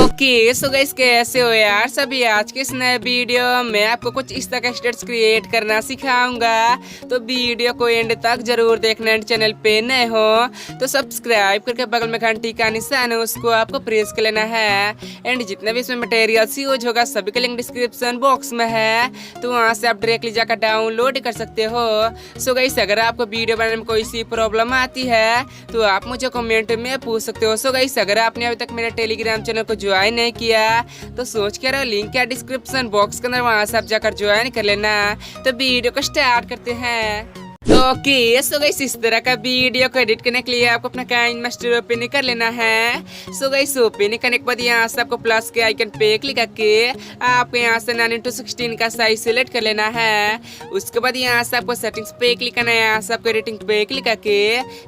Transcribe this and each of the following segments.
Okay so guys कैसे हो यार सभी। आज के इस नए वीडियो में आपको कुछ इस तरह का स्टेटस क्रिएट करना सिखाऊंगा, तो वीडियो को एंड तक जरूर देखना। एंड चैनल पे नए हो तो सब्सक्राइब करके बगल में घंटी का निशान है उसको आपको प्रेस कर लेना है। एंड जितने भी इसमें मटेरियल्स यूज होगा सभी का लिंक डिस्क्रिप्शन बॉक्स में है, तो वहाँ से आप डायरेक्टली जाकर डाउनलोड कर सकते हो। सो गाइस अगर आपको वीडियो बनाने में कोई सी प्रॉब्लम आती है तो आप मुझे कमेंट में पूछ सकते हो। सो गाइस अगर आपने अभी तक मेरे टेलीग्राम चैनल को ज्वाइन नहीं किया तो सोच कर लिंक है डिस्क्रिप्शन बॉक्स के अंदर, वहां से आप जाकर ज्वाइन कर लेना। तो वीडियो को स्टार्ट करते हैं। ओके सो गाइस इस तरह का वीडियो को एडिट करने के लिए आपको अपना काइनमास्टर ओपन कर लेना है। सो गाइस ओपन करने के बाद यहाँ से आपको प्लस के आइकन पे क्लिक करके आपको यहाँ से 9:16 का साइज सिलेक्ट कर लेना है। उसके बाद यहाँ से आपको सेटिंग्स पे क्लिक करना है। यहाँ से आपको एडिटिंग पे क्लिक करके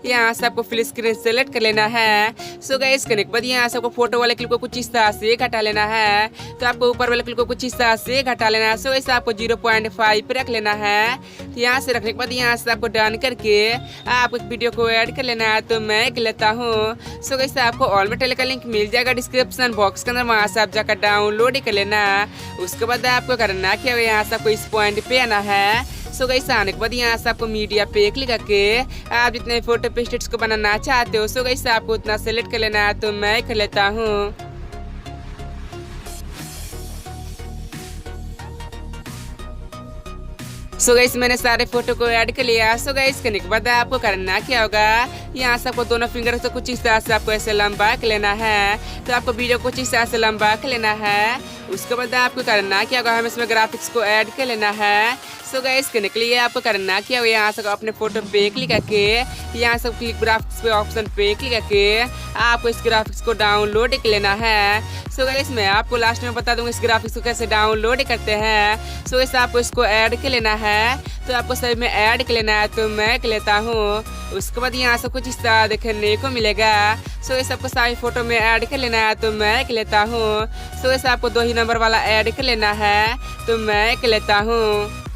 यहाँ से आपको फुल स्क्रीन सेलेक्ट कर लेना है। सो गाइस करने के बाद यहाँ से आपको फोटो वाले क्लिप को कुछ इस तरह से घटा लेना है, तो आपको ऊपर वाले क्लिप को कुछ इस तरह से घटा लेना है। सो गाइस आपको 0.5 पे रख लेना है। तो यहाँ से रखने के बाद यहाँ से आपको डन करके आप एक वीडियो को ऐड कर लेना है, तो मैं कर लेता हूँ। सो गाइस आपको ऑल मटेरियल का लिंक मिल जाएगा डिस्क्रिप्शन बॉक्स के अंदर, वहाँ से आप जाकर डाउनलोड कर लेना। उसके बाद आपको करना क्या है, यहाँ से आपको इस पॉइंट पे आना है। सो गाइस आने के बाद यहाँ से आपको मीडिया पे क्लिक करके आप जितने फोटो पे स्टेटस को बनाना चाहते हो सो गाइस आपको उतना सेलेक्ट कर लेना है, तो मैं कर लेता हूँ। सो गाइस मैंने सारे फोटो को ऐड कर लिया। सो गाइस करने के बाद आपको करना क्या होगा, यहाँ से आपको दोनों फिंगर से कुछ इस तरह से आपको ऐसे लंबा कर लेना है। तो आपको वीडियो कुछ इस तरह से लंबा कर लेना है। उसके बाद आपको करना क्या होगा, हमें इसमें ग्राफिक्स को ऐड कर लेना है। सो गाइस करने के लिए आपको करना क्या होगा, यहाँ से अपने फोटो पे क्लिक करके यहाँ से क्लिक ग्राफिक्स पे ऑप्शन पे क्लिक करके आपको इस ग्राफिक्स को डाउनलोड कर लेना है। सो गाइस मैं आपको लास्ट में बता दूंगा इस ग्राफिक्स को कैसे डाउनलोड करते हैं। सो गाइस आपको इसको ऐड कर लेना है, तो आपको सभी में ऐड कर लेना है, तो मैं कर लेता हूँ। उसके बाद यहाँ से कुछ इस तरह देखने को मिलेगा। सो इस आपको सारी फोटो में ऐड कर लेना है, तो मैं कर लेता हूँ। सो इस आपको 2 ही नंबर वाला ऐड कर लेना है, तो मैं कर लेता हूँ।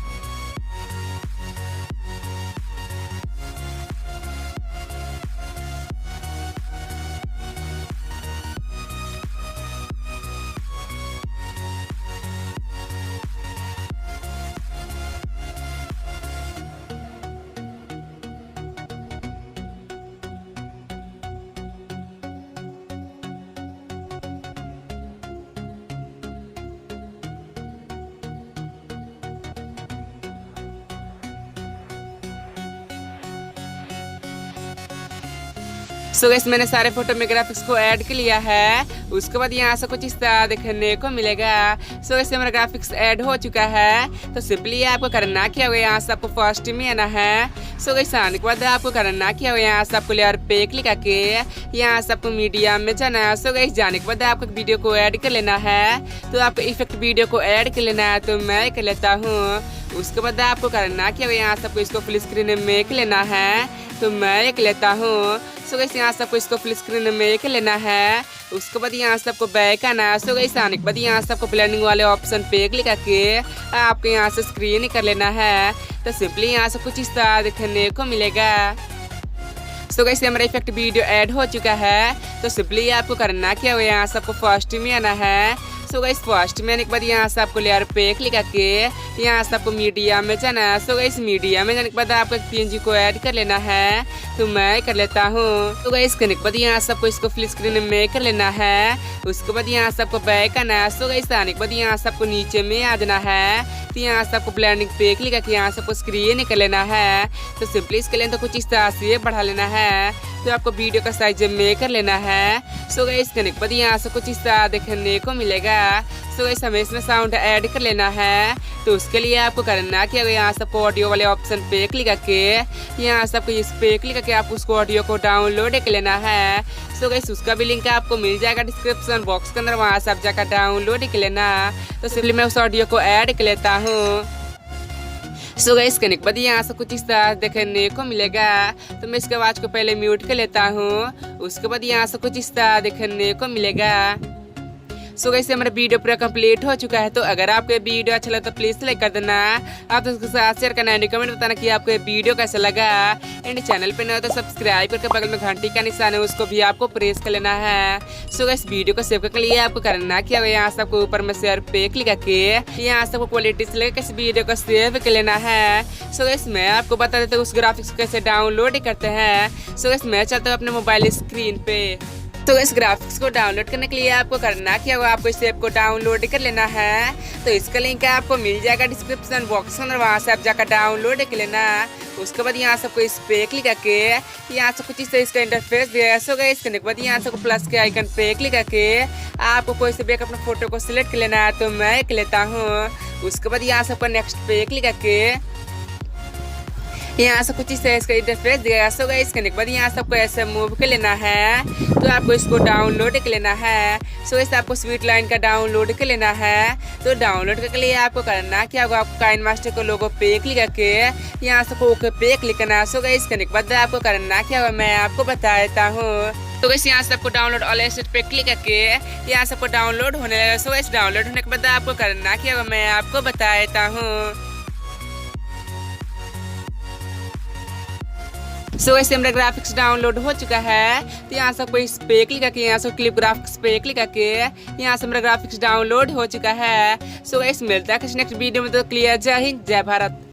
सो गाइस मैंने सारे फोटो में ग्राफिक्स को ऐड कर लिया है। उसके बाद यहाँ से कुछ इस तरह देखने को मिलेगा। सो गाइस हमारा ग्राफिक्स ऐड हो चुका है, तो सिंपली आपको करना क्या होगा, यहाँ से आपको फर्स्ट में आना है। सो गाइस आने के बाद आपको करना क्या होगा, यहाँ से आपको लेयर पे क्लिक करके यहाँ से आपको मीडिया में जाना है। सो गाइस जाने के बाद आपको वीडियो को ऐड कर लेना है, तो आपको इफेक्ट वीडियो को ऐड कर लेना है, तो मैं कर लेता हूँ। उसके बाद आपको करना क्या होगा, यहाँ से आपको इसको फुल स्क्रीन में कर लेना है, तो मैं कर लेता हूँ। सो गाइस यहाँ से आपको इसको फुल स्क्रीन में कर लेना है। उसके बाद यहाँ से आपको बैक आना है। सो गाइस आने के बाद यहाँ से आपको ब्लेंडिंग वाले ऑप्शन पे क्लिक करके आपको यहाँ से स्क्रीन कर लेना है, तो सिंपली यहाँ से कुछ इस तरह देखने को मिलेगा। सो गाइस हमारा इफेक्ट वीडियो ऐड हो चुका है, तो सिंपली आपको करना क्या होगा, यहाँ से आपको फर्स्ट में आना है। सो गाइस फर्स्ट में आने के बाद यहाँ से आपको लेयर पे क्लिक करके यहाँ से आपको मीडिया में जाना है। सो गाइस मीडिया में जाने के बाद आपको एक PNG को ऐड कर लेना है, तो मैं कर लेता हूँ। तो गाइस करने के बाद यहाँ से आपको इसको फुल स्क्रीन में कर लेना है। उसके बाद यहाँ से आपको बैक आना है। सो गाइस आने के बाद यहाँ से आपको नीचे में आ जाना है, तो यहाँ से आपको ब्लेंडिंग पे क्लिक करके यहाँ से आपको स्क्रीन कर लेना है। तो सिंपली इसके लिए तो कुछ इस तरह से बढ़ा लेना है, तो आपको वीडियो का साइज में कर लेना है। सो गाइस करने के बाद यहाँ से कुछ इस तरह देखने को मिलेगा। सो गाइस हमें इसमें साउंड ऐड कर लेना है, तो उसके लिए आपको करना क्या होगा, यहाँ से आपको ऑडियो वाले ऑप्शन पे क्लिक करके यहाँ से आपको इस पे क्लिक करके आप उसको ऑडियो को डाउनलोड कर लेना है। सो गाइस उसका भी लिंक आपको मिल जाएगा डिस्क्रिप्शन बॉक्स के अंदर, वहाँ से आप जाकर डाउनलोड कर लेना। तो सिंपली मैं उस ऑडियो को ऐड कर लेता हूँ। सो गाइस करने के बाद यहाँ से कुछ इस तरह देखने को मिलेगा, तो मैं इसके आवाज को पहले म्यूट कर लेता हूँ। उसके बाद यहाँ से कुछ इस तरह देखने को मिलेगा। सो गाइस हमारा वीडियो पूरा कंप्लीट हो चुका है। तो अगर आपको ये वीडियो अच्छा लगा तो प्लीज लाइक कर देना, आप उसके साथ शेयर करना एंड कमेंट बताना कि आपको ये वीडियो कैसा लगा। एंड चैनल पे नए हो तो सब्सक्राइब करके बगल में घंटी का निशान है उसको भी आपको प्रेस कर लेना है। सो गाइस वीडियो को सेव करने के लिए आपको करना क्या है, यहाँ से आपको ऊपर में शेयर पे क्लिक करके यहाँ से आपको क्वालिटी से लेकर किसी वीडियो को सेव कर लेना है। सो गाइस मैं आपको बता देता हूँ उस ग्राफिक्स को कैसे डाउनलोड करते हैं। सो गाइस मैं चलता हूँ अपने मोबाइल स्क्रीन पे। तो इस ग्राफिक्स को डाउनलोड करने के लिए आपको करना क्या होगा, आपको इस ऐप को डाउनलोड कर लेना है। तो इसका लिंक आपको मिल जाएगा डिस्क्रिप्शन बॉक्स में, वहाँ से आप जाकर डाउनलोड कर लेना। उसके बाद यहाँ सबको इस पे क्लिक करके यहाँ से कुछ इस तरह इसका इंटरफेस दिया होगा। इसके बाद यहाँ से प्लस के आइकन पे क्लिक करके आपको कोई से भी अपना फोटो को सिलेक्ट कर लेना है। तो मैं एक लेता हूँ। उसके बाद यहाँ सबको नेक्स्ट पे क्लिक करके यहाँ से कुछ इस तरह इसका इंटरफेस दिया होगा। इसके बाद यहाँ सबको ऐसे मूव कर लेना है। तो आपको इसको डाउनलोड कर लेना है। सो इसे आपको स्वीट लाइन का डाउनलोड कर लेना है। तो डाउनलोड करने के लिए आपको करना क्या होगा, आपको काइनमास्टर को लोगो पे क्लिक करके यहाँ से ओके पे क्लिक करना है। सो इसके बाद आपको करना क्या होगा मैं आपको बता देता हूँ। तो वैसे यहाँ से आपको डाउनलोड ऑल एसेट पे क्लिक करके यहाँ से आपको डाउनलोड होने लगा। सो इस डाउनलोड होने के बाद आपको करना क्या होगा मैं आपको बता देता हूँ। सो ऐसे हमारा ग्राफिक्स डाउनलोड हो चुका है। तो यहाँ से कोई इस पे क्लिक करके यहाँ से क्लिप ग्राफिक्स पे क्लिक करके यहाँ से हमारा ग्राफिक्स डाउनलोड हो चुका है। सो गाइस मिलता है नेक्स्ट वीडियो में। तो क्लियर, जय हिंद जय भारत।